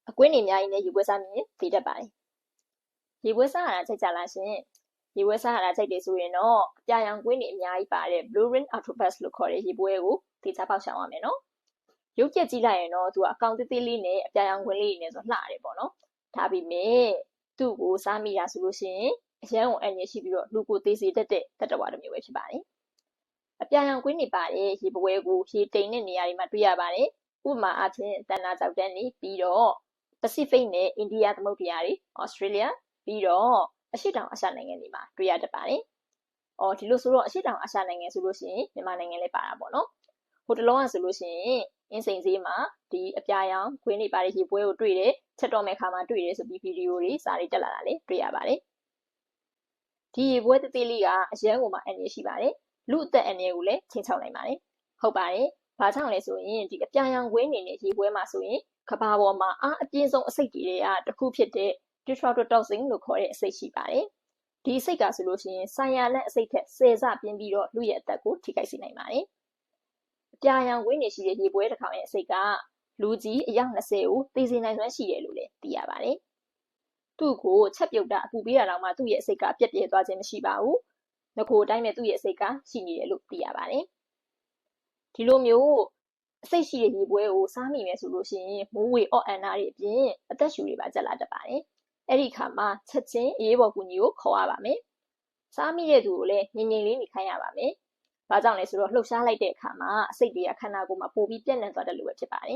အကွင်းတွေအများကြီးနဲ့ရေပွဲစားမြင်သိတတ်ပါတယ်ရေပွဲစားရတာကြိုက်ကြလားရှင်ရေပွဲစားရတာကြိုက်တယ်ဆိုရင်တော့အပြာရောင်ကွင်းတွေအများကြီးပါတဲ့ Blue Ring Octopus လို့ခေါ်တဲ့ရေပွဲကိုသေချာပေါက်ရှောင်ရမယ်နော်ရုပ်ပြက်ကြည့်လိုက်ရင်တော့သူကအကောင်သေးသေးလေးနဲ့အပြာရောင်ကွင်းလေးနဲ့ဆိုလှတယ်ပေါ့နော်ဒါပေမဲ့သူ့ကိုစားမိတာဆိုလို့ရှိရင်အရန်ကိုအန်ရရှိပြီးတော့လူကိုသေးစေတတ်တဲ့တတ္တဝါတစ်မျိုးပဲဖြစ်ပါတယ်အပြာရောင်ကွင်းတွေပါတဲ့ရေပွဲကိုရေတိမ်တဲ့နေရာတွေမှာတွေ့ရပါတယ်ဥပမာအားဖြင့်တန်နာကြောက်တန်းနေပြီးတော့ Pacific နဲ့အိန္ဒိယသမုဒ္ဒရာတွေ Australia ပြီးတော့အရှေ့တောင်အာရှနိုင်ငံတွေမှာတွေ့ရတတ်ပါတယ်ဒီလိုဆိုတော့အရှေ့တောင်အာရှနိုင်ငံဆိုလို့ရှိရင်မြန်မာနိုင်ငံလည်းပါတာပေါ့နော်ဟိုတလုံးကဆိုလို့ရှိရင်အင်းစိန်ဈေးမှာဒီအပြာရောင်ခွင်းတွေပါတဲ့ရေပွဲကိုတွေ့တယ်ချက်တော်မဲ့ခါမှာတွေ့တယ်ဆိုပြီးဗီဒီယိုတွေစာတွေတက်လာတာလည်းတွေ့ရပါတယ်ဒီရေပွဲသေးသေးလေးကအရန်ကိုမှအန်ရရှိပါတယ်လူအသက်အန္တရာယ်ကိုလည်းချိန်ချောက်နိုင်ပါတယ်ဟုတ်ပါတယ်ဘာကြောင့်လဲဆိုရင်ဒီအပြာရောင်ခွင်းတွေနဲ့ရေပွဲမှာဆိုရင်ကဘာပေါ်မှာအားအပြင်းဆုံးအစိတ်တွေကတစ်ခုဖြစ်တဲ့ tetrodotoxin လို့ခေါ်တဲ့အစိတ်ရှိပါတယ်ဒီအစိတ်ကဆိုလို့ရှိရင်ဆာယာလက်အစိတ်ထက်10ဆပြင်းပြီးတော့လူရဲ့အသက်ကိုထိခိုက်စေနိုင်ပါတယ်အပြာရောင်ခွင်းတွေရှိတဲ့ရေပွဲတစ်ခေါင်ရဲ့အစိတ်ကလူကြီးအယောက်20ကိုသေစေနိုင်စွမ်းရှိတယ်လို့လည်းသိရပါတယ်သူ့ကိုချက်ပြုတ်တာအပူပေးတာတော့မှသူ့ရဲ့အစိတ်ကပြက်ပြဲသွားခြင်းမရှိပါဘူးငကိုအတိုင်းပဲသူ့ရဲ့အစိတ်ကရှိနေတယ်လို့သိရပါတယ်ဒီလိုမျိုးအစိတ်ရှိတဲ့ရေပွဲကိုစားမိမယ်ဆိုလို့ရှိရင်မိုးဝေအော့အန်နာတွေအပြင်အသက်ရှူတွေပါကျလာတတ်ပါတယ်အဲ့ဒီခါမှာချက်ချင်းအေးပေါ်ကူညီကိုခေါ်ရပါမယ်စားမိတဲ့သူကိုလည်းငြိမ်ငြိမ်လေးနေခိုင်းရပါမယ်ဘာကြောင့်လဲဆိုတော့လှုပ်ရှားလိုက်တဲ့အခါမှာအစိတ်တွေကခန္ဓာကိုယ်မှာပိုပြီးပြန့်နှံ့သွားတယ်လို့ပဲဖြစ်ပါတယ်